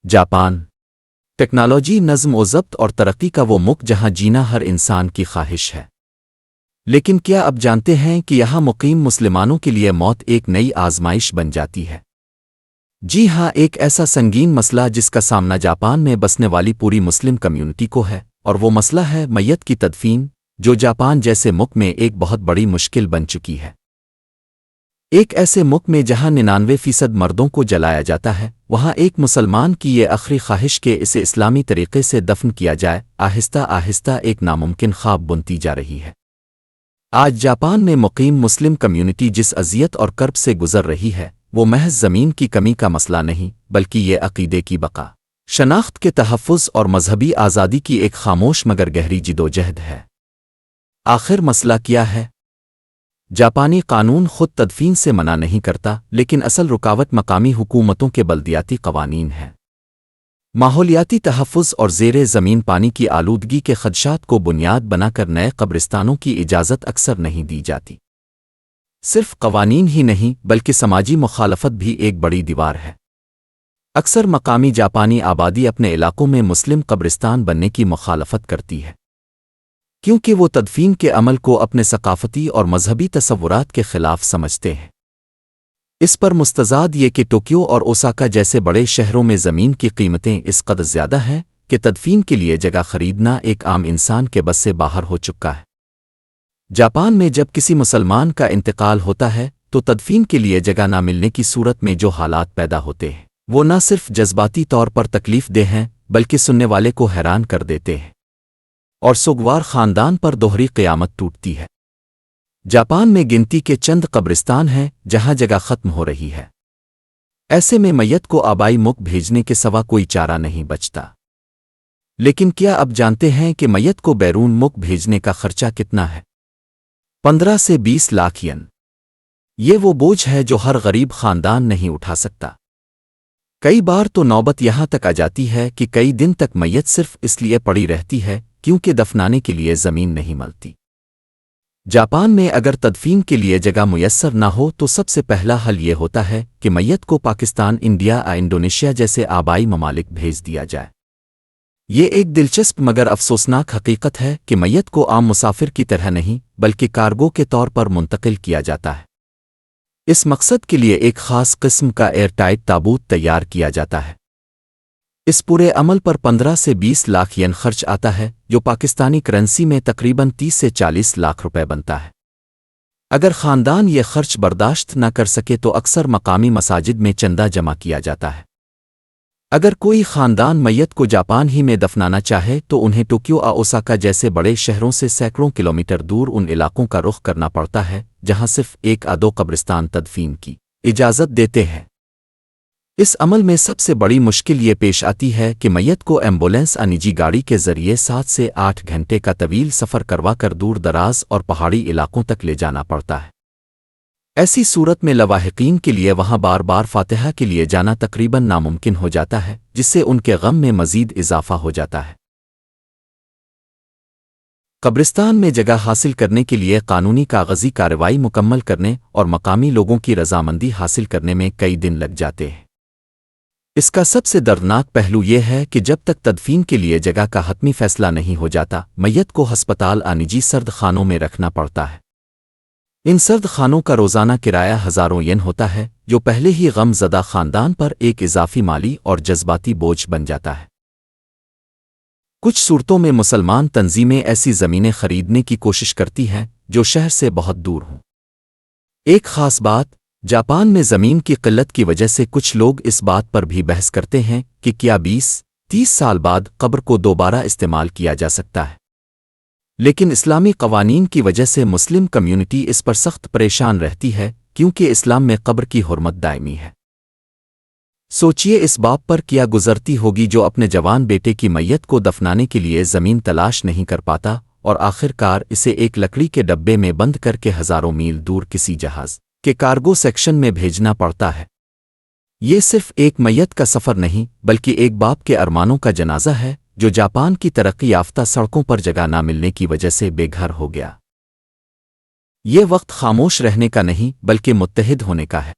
Japan technology, نظم و ضبط اور ترقی کا وہ ملک جہاں جینا ہر انسان کی خواہش ہے۔ لیکن کیا اب جانتے ہیں کہ یہاں مقیم مسلمانوں کے لیے موت ایک نئی آزمائش بن جاتی ہے؟ جی ہاں، ایک ایسا سنگین مسئلہ جس کا سامنا جاپان میں بسنے والی پوری مسلم کمیونٹی کو ہے، اور وہ مسئلہ ہے میت کی تدفین، جو جاپان جیسے ملک میں ایک بہت بڑی مشکل بن چکی ہے۔ ایک ایسے ملک میں جہاں 99% مردوں کو جلایا جاتا ہے، وہاں ایک مسلمان کی یہ آخری خواہش کہ اسے اسلامی طریقے سے دفن کیا جائے آہستہ آہستہ ایک ناممکن خواب بنتی جا رہی ہے۔ آج جاپان میں مقیم مسلم کمیونٹی جس اذیت اور کرب سے گزر رہی ہے، وہ محض زمین کی کمی کا مسئلہ نہیں، بلکہ یہ عقیدے کی بقا، شناخت کے تحفظ اور مذہبی آزادی کی ایک خاموش مگر گہری جدوجہد ہے۔ آخر مسئلہ کیا ہے؟ جاپانی قانون خود تدفین سے منع نہیں کرتا، لیکن اصل رکاوٹ مقامی حکومتوں کے بلدیاتی قوانین ہیں۔ ماحولیاتی تحفظ اور زیر زمین پانی کی آلودگی کے خدشات کو بنیاد بنا کر نئے قبرستانوں کی اجازت اکثر نہیں دی جاتی۔ صرف قوانین ہی نہیں، بلکہ سماجی مخالفت بھی ایک بڑی دیوار ہے۔ اکثر مقامی جاپانی آبادی اپنے علاقوں میں مسلم قبرستان بننے کی مخالفت کرتی ہے، کیونکہ وہ تدفین کے عمل کو اپنے ثقافتی اور مذہبی تصورات کے خلاف سمجھتے ہیں۔ اس پر مستزاد یہ کہ ٹوکیو اور اوساکا جیسے بڑے شہروں میں زمین کی قیمتیں اس قدر زیادہ ہیں کہ تدفین کے لیے جگہ خریدنا ایک عام انسان کے بس سے باہر ہو چکا ہے۔ جاپان میں جب کسی مسلمان کا انتقال ہوتا ہے تو تدفین کے لیے جگہ نہ ملنے کی صورت میں جو حالات پیدا ہوتے ہیں، وہ نہ صرف جذباتی طور پر تکلیف دہ ہیں، بلکہ سننے والے کو حیران کر دیتے ہیں، اور سوگوار خاندان پر دوہری قیامت ٹوٹتی ہے۔ جاپان میں گنتی کے چند قبرستان ہیں جہاں جگہ ختم ہو رہی ہے۔ ایسے میں میت کو آبائی ملک بھیجنے کے سوا کوئی چارہ نہیں بچتا۔ لیکن کیا اب جانتے ہیں کہ میت کو بیرون ملک بھیجنے کا خرچہ کتنا ہے؟ 15 سے 20 لاکھ ین۔ یہ وہ بوجھ ہے جو ہر غریب خاندان نہیں اٹھا سکتا۔ کئی بار تو نوبت یہاں تک آ جاتی ہے کہ کئی دن تک میت صرف اس لیے پڑی رہتی ہے کیونکہ دفنانے کے لیے زمین نہیں ملتی۔ جاپان میں اگر تدفین کے لیے جگہ میسر نہ ہو تو سب سے پہلا حل یہ ہوتا ہے کہ میت کو پاکستان، انڈیا یا انڈونیشیا جیسے آبائی ممالک بھیج دیا جائے۔ یہ ایک دلچسپ مگر افسوسناک حقیقت ہے کہ میت کو عام مسافر کی طرح نہیں بلکہ کارگو کے طور پر منتقل کیا جاتا ہے۔ اس مقصد کے لیے ایک خاص قسم کا ایئر ٹائٹ تابوت تیار کیا جاتا ہے۔ اس پورے عمل پر 15 سے 20 لاکھ ین خرچ آتا ہے، جو پاکستانی کرنسی میں تقریباً 30 سے 40 لاکھ روپے بنتا ہے۔ اگر خاندان یہ خرچ برداشت نہ کر سکے تو اکثر مقامی مساجد میں چندہ جمع کیا جاتا ہے۔ اگر کوئی خاندان میت کو جاپان ہی میں دفنانا چاہے تو انہیں ٹوکیو یا اوساکا جیسے بڑے شہروں سے سینکڑوں کلومیٹر دور ان علاقوں کا رخ کرنا پڑتا ہے جہاں صرف ایک یا دو قبرستان تدفین کی اجازت دیتے ہیں۔ اس عمل میں سب سے بڑی مشکل یہ پیش آتی ہے کہ میت کو ایمبولینس یا نجی گاڑی کے ذریعے 7 سے 8 گھنٹے کا طویل سفر کروا کر دور دراز اور پہاڑی علاقوں تک لے جانا پڑتا ہے۔ ایسی صورت میں لواحقین کے لیے وہاں بار بار فاتحہ کے لیے جانا تقریباً ناممکن ہو جاتا ہے، جس سے ان کے غم میں مزید اضافہ ہو جاتا ہے۔ قبرستان میں جگہ حاصل کرنے کے لیے قانونی کاغذی کارروائی مکمل کرنے اور مقامی لوگوں کی رضامندی حاصل کرنے میں کئی دن لگ جاتے ہیں۔ اس کا سب سے دردناک پہلو یہ ہے کہ جب تک تدفین کے لیے جگہ کا حتمی فیصلہ نہیں ہو جاتا، میت کو ہسپتال یا نجی سرد خانوں میں رکھنا پڑتا ہے۔ ان سرد خانوں کا روزانہ کرایہ ہزاروں ین ہوتا ہے، جو پہلے ہی غم زدہ خاندان پر ایک اضافی مالی اور جذباتی بوجھ بن جاتا ہے۔ کچھ صورتوں میں مسلمان تنظیمیں ایسی زمینیں خریدنے کی کوشش کرتی ہیں جو شہر سے بہت دور ہوں۔ ایک خاص بات، جاپان میں زمین کی قلت کی وجہ سے کچھ لوگ اس بات پر بھی بحث کرتے ہیں کہ کیا 20-30 سال بعد قبر کو دوبارہ استعمال کیا جا سکتا ہے۔ لیکن اسلامی قوانین کی وجہ سے مسلم کمیونٹی اس پر سخت پریشان رہتی ہے، کیونکہ اسلام میں قبر کی حرمت دائمی ہے۔ سوچئے اس باپ پر کیا گزرتی ہوگی جو اپنے جوان بیٹے کی میت کو دفنانے کے لیے زمین تلاش نہیں کر پاتا اور آخر کار اسے ایک لکڑی کے ڈبے میں بند کر کے ہزاروں میل دور کسی جہاز کے کارگو سیکشن میں بھیجنا پڑتا ہے۔ یہ صرف ایک میت کا سفر نہیں بلکہ ایک باپ کے ارمانوں کا جنازہ ہے جو جاپان کی ترقی یافتہ سڑکوں پر جگہ نہ ملنے کی وجہ سے بے گھر ہو گیا۔ یہ وقت خاموش رہنے کا نہیں بلکہ متحد ہونے کا ہے۔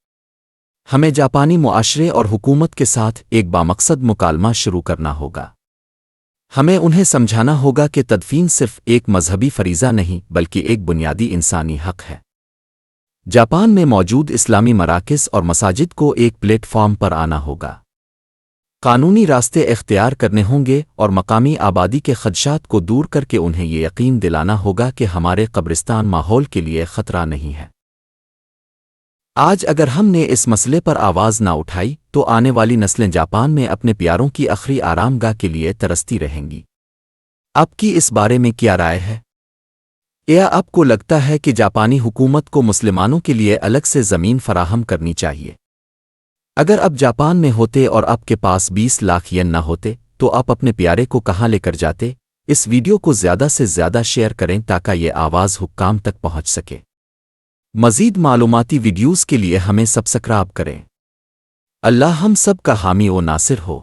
ہمیں جاپانی معاشرے اور حکومت کے ساتھ ایک بامقصد مکالمہ شروع کرنا ہوگا۔ ہمیں انہیں سمجھانا ہوگا کہ تدفین صرف ایک مذہبی فریضہ نہیں بلکہ ایک بنیادی انسانی حق ہے۔ جاپان میں موجود اسلامی مراکز اور مساجد کو ایک پلیٹ فارم پر آنا ہوگا۔ قانونی راستے اختیار کرنے ہوں گے اور مقامی آبادی کے خدشات کو دور کر کے انہیں یہ یقین دلانا ہوگا کہ ہمارے قبرستان ماحول کے لیے خطرہ نہیں ہے۔ آج اگر ہم نے اس مسئلے پر آواز نہ اٹھائی تو آنے والی نسلیں جاپان میں اپنے پیاروں کی آخری آرام گاہ کے لیے ترستی رہیں گی۔ آپ کی اس بارے میں کیا رائے ہے؟ کیا آپ کو لگتا ہے کہ جاپانی حکومت کو مسلمانوں کے لیے الگ سے زمین فراہم کرنی چاہیے؟ اگر آپ جاپان میں ہوتے اور آپ کے پاس 20 لاکھ ین نہ ہوتے تو آپ اپنے پیارے کو کہاں لے کر جاتے؟ اس ویڈیو کو زیادہ سے زیادہ شیئر کریں تاکہ یہ آواز حکام تک پہنچ سکے۔ مزید معلوماتی ویڈیوز کے لیے ہمیں سبسکرائب کریں۔ اللہ ہم سب کا حامی و ناصر ہو۔